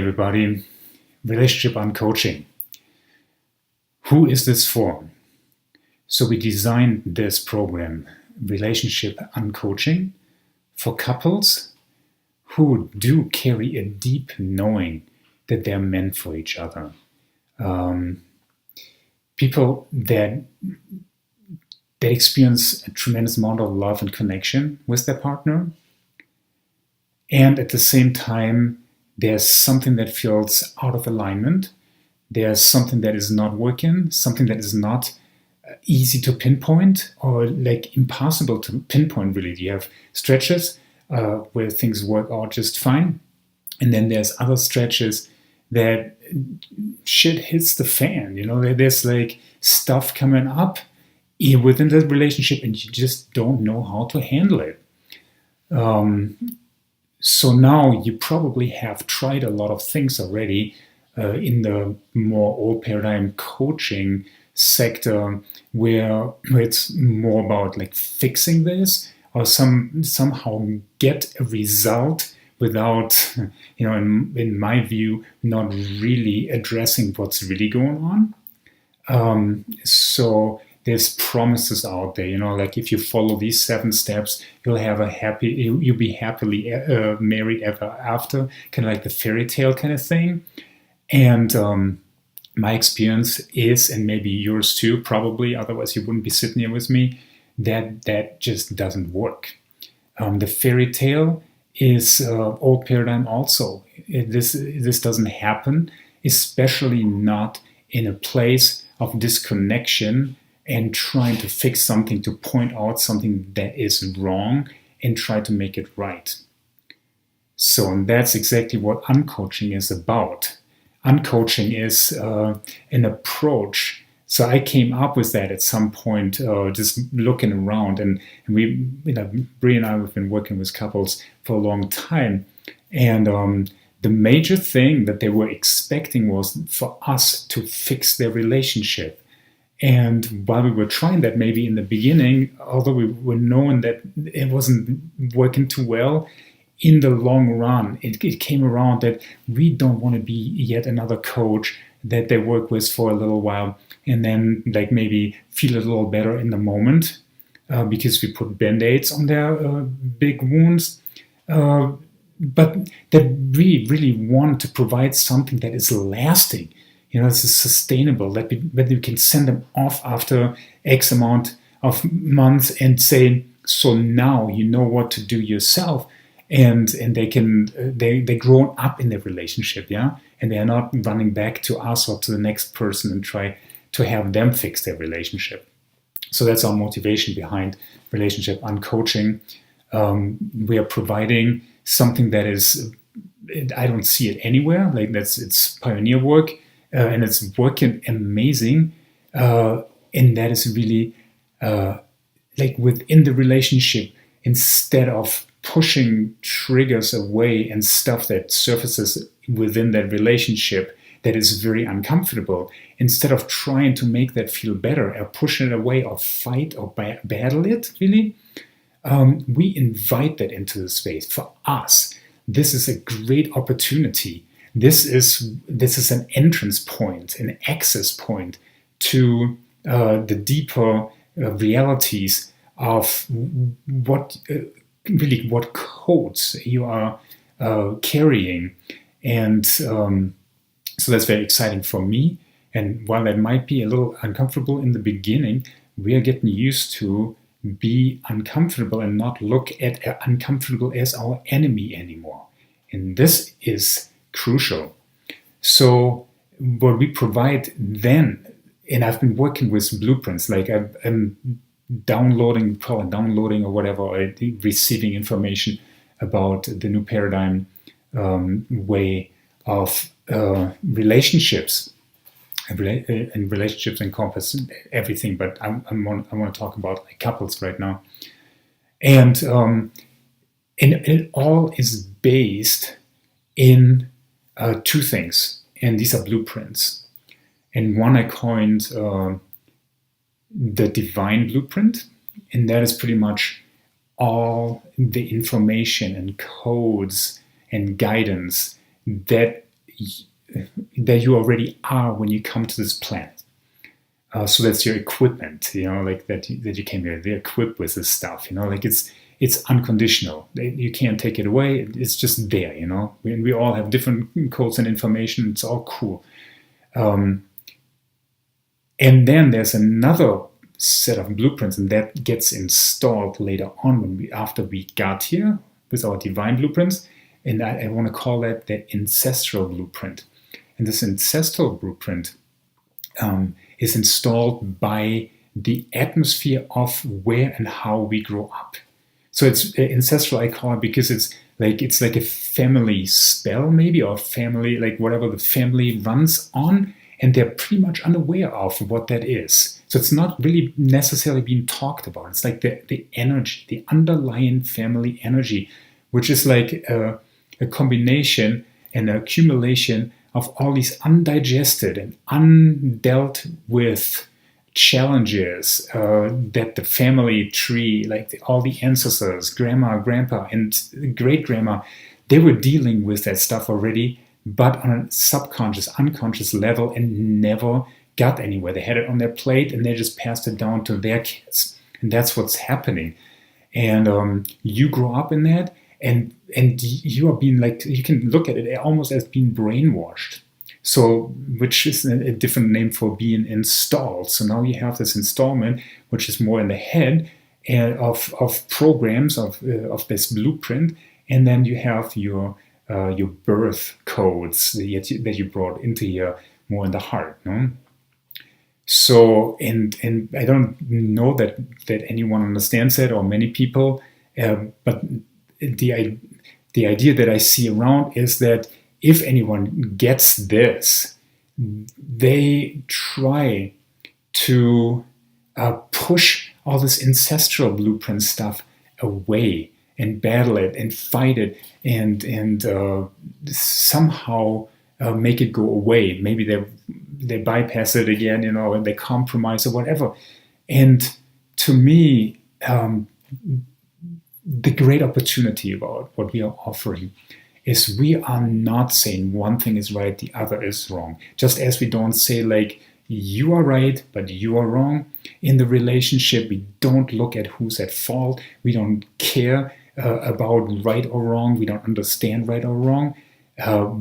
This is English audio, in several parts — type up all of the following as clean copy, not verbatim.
everybody. Relationship uncoaching. Who is this for? So we designed this program, Relationship Uncoaching, for couples who do carry a deep knowing that they're meant for each other. People that experience a tremendous amount of love and connection with their partner. And at the same time, there's something that feels out of alignment. There's something that is not working, something that is not easy to pinpoint or like impossible to pinpoint, really. You have stretches where things work out just fine. And then there's other stretches that shit hits the fan. You know, there's like stuff coming up within the relationship and you just don't know how to handle it. So now you probably have tried a lot of things already in the more old paradigm coaching sector where it's more about like fixing this or somehow get a result without, you know, in my view, not really addressing what's really going on. So there's promises out there, you know, like if you follow these 7 steps, you'll be happily married ever after, kind of like the fairy tale kind of thing. And my experience is, and maybe yours too, probably, otherwise you wouldn't be sitting here with me, that just doesn't work. The fairy tale is old paradigm also. This doesn't happen, especially not in a place of disconnection and trying to fix something, to point out something that is wrong and try to make it right. So, and that's exactly what uncoaching is about. Uncoaching is an approach. So I came up with that at some point, just looking around, and we, you know, Brie and I have been working with couples for a long time, and the major thing that they were expecting was for us to fix their relationship. And while we were trying that maybe in the beginning, although we were knowing that it wasn't working too well, in the long run, it came around that we don't want to be yet another coach that they work with for a little while and then like maybe feel a little better in the moment because we put band-aids on their big wounds. But that we really want to provide something that is lasting. You know, this is sustainable, that we can send them off after X amount of months and say, so now you know what to do yourself. And they grown up in their relationship, yeah? And they are not running back to us or to the next person and try to have them fix their relationship. So that's our motivation behind Relationship Uncoaching. We are providing something that is, I don't see it anywhere, like it's pioneer work. And it's working amazing, and that is really like within the relationship, instead of pushing triggers away and stuff that surfaces within that relationship that is very uncomfortable, instead of trying to make that feel better or push it away or fight or battle it, really, we invite that into the space. For us, this is a great opportunity. This is an entrance point, an access point to the deeper realities of what codes you are carrying, and so that's very exciting for me. And while that might be a little uncomfortable in the beginning, we are getting used to be uncomfortable and not look at uncomfortable as our enemy anymore. And this is crucial. So what we provide then, and I've been working with blueprints, like I'm downloading or whatever, or receiving information about the new paradigm way of relationships. And relationships encompass everything, but I want to talk about like couples right now. And it all is based in 2 things, and these are blueprints. And one I coined the divine blueprint, and that is pretty much all the information and codes and guidance that you already are when you come to this planet. So that's your equipment, like that you came here. They're equipped with this stuff, like it's unconditional. You can't take it away. It's just there, We all have different codes and information. It's all cool. And then there's another set of blueprints, and that gets installed later on after we got here with our divine blueprints. And I want to call that ancestral blueprint. And this ancestral blueprint is installed by the atmosphere of where and how we grow up. So it's ancestral, I call it, because it's like a family spell, maybe, or family, like whatever the family runs on, and they're pretty much unaware of what that is. So it's not really necessarily being talked about. It's like the energy, the underlying family energy, which is like a combination and an accumulation of all these undigested and undealt with challenges that the family tree, like all the ancestors, grandma, grandpa, and great-grandma, they were dealing with that stuff already, but on a subconscious, unconscious level, and never got anywhere. They had it on their plate and they just passed it down to their kids. And that's what's happening. And you grow up in that, and you are being, like, you can look at it almost as being brainwashed. So, which is a different name for being installed. So now you have this installment, which is more in the head of programs of this blueprint, and then you have your birth codes that you brought into here more in the heart. No? So, and I don't know that anyone understands that, or many people, but the idea that I see around is that if anyone gets this, they try to push all this ancestral blueprint stuff away and battle it and fight it and somehow make it go away. Maybe they bypass it again, and they compromise or whatever. And to me, the great opportunity about what we are offering is we are not saying one thing is right, the other is wrong. Just as we don't say, like, you are right, but you are wrong. In the relationship, we don't look at who's at fault. We don't care about right or wrong. We don't understand right or wrong.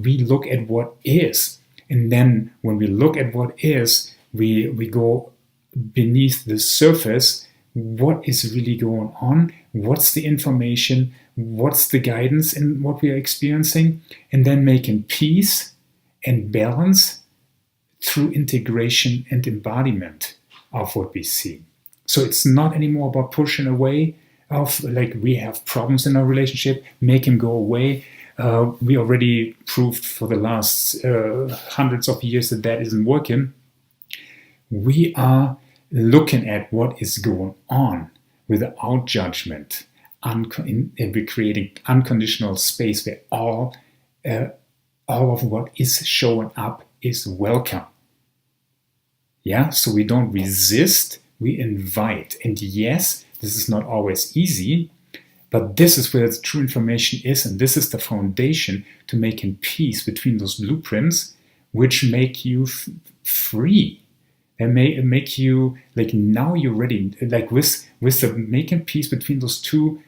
We look at what is. And then when we look at what is, we go beneath the surface. What is really going on? What's the information? What's the guidance in what we are experiencing? And then making peace and balance through integration and embodiment of what we see. So it's not anymore about pushing away of, like, we have problems in our relationship, make them go away. We already proved for the last hundreds of years that isn't working. We are looking at what is going on without judgment, and we're creating unconditional space where all of what is showing up is welcome. Yeah, so we don't resist, we invite. And yes, this is not always easy, but this is where the true information is, and this is the foundation to making peace between those blueprints, which make you free. And make you, like, now you're ready, like with the making peace between those two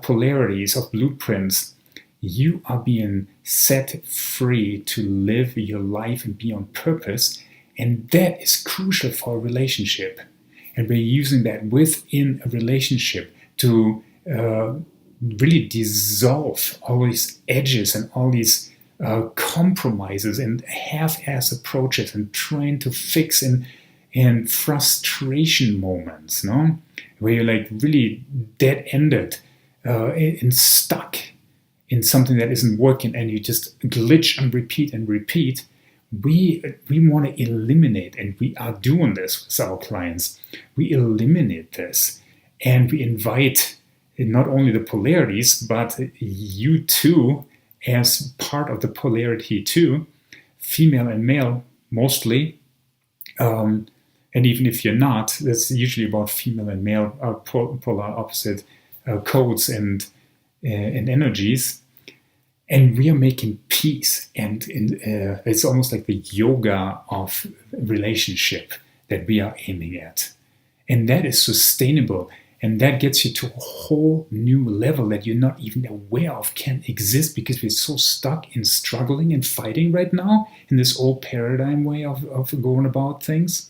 polarities of blueprints, you are being set free to live your life and be on purpose. And that is crucial for a relationship. And we're using that within a relationship to really dissolve all these edges and all these compromises and half-ass approaches and trying to fix in frustration moments, no? Where you're, like, really dead-ended and stuck in something that isn't working, and you just glitch and repeat. We want to eliminate, and we are doing this with our clients. We eliminate this, and we invite not only the polarities, but you too, as part of the polarity too, female and male mostly. And even if you're not, that's usually about female and male polar opposite codes and energies. And we are making peace, and it's almost like the yoga of relationship that we are aiming at. And that is sustainable, and that gets you to a whole new level that you're not even aware of can exist, because we're so stuck in struggling and fighting right now in this old paradigm way of going about things.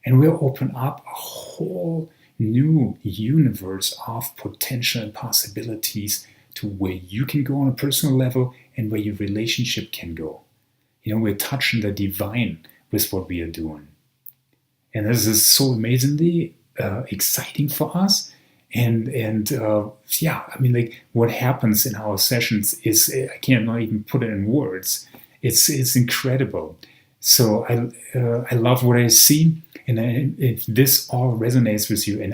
And we'll open up a whole new universe of potential and possibilities to where you can go on a personal level and where your relationship can go. We're touching the divine with what we are doing. And this is so amazingly exciting for us. And yeah, I mean, like, what happens in our sessions is, I cannot even put it in words. It's incredible. So I love what I see, and if this all resonates with you, and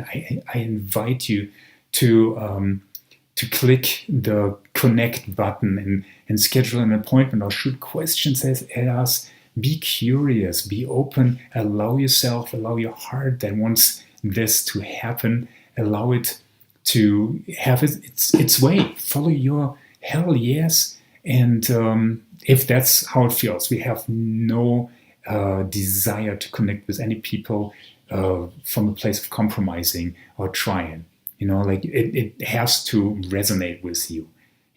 I invite you to click the connect button and schedule an appointment or shoot questions at us. Be curious, be open, allow your heart that wants this to happen, allow it to have its way, follow your hell yes. And if that's how it feels, we have no desire to connect with any people from a place of compromising or trying. Like, it has to resonate with you.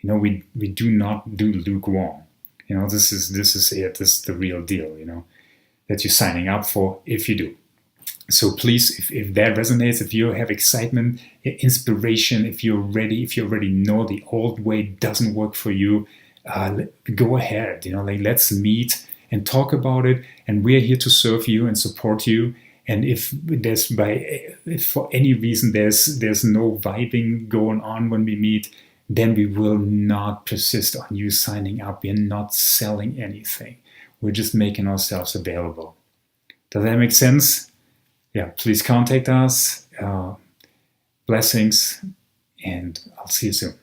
We do not do lukewarm. This is it. This is the real deal. That you're signing up for, if you do. So please, if that resonates, if you have excitement, inspiration, if you already know the old way doesn't work for you, go ahead. Like, let's meet and talk about it. And we're here to serve you and support you. And if for any reason there's no vibing going on when we meet, then we will not persist on you signing up. We're not selling anything. We're just making ourselves available. Does that make sense? Yeah, please contact us. Blessings, and I'll see you soon.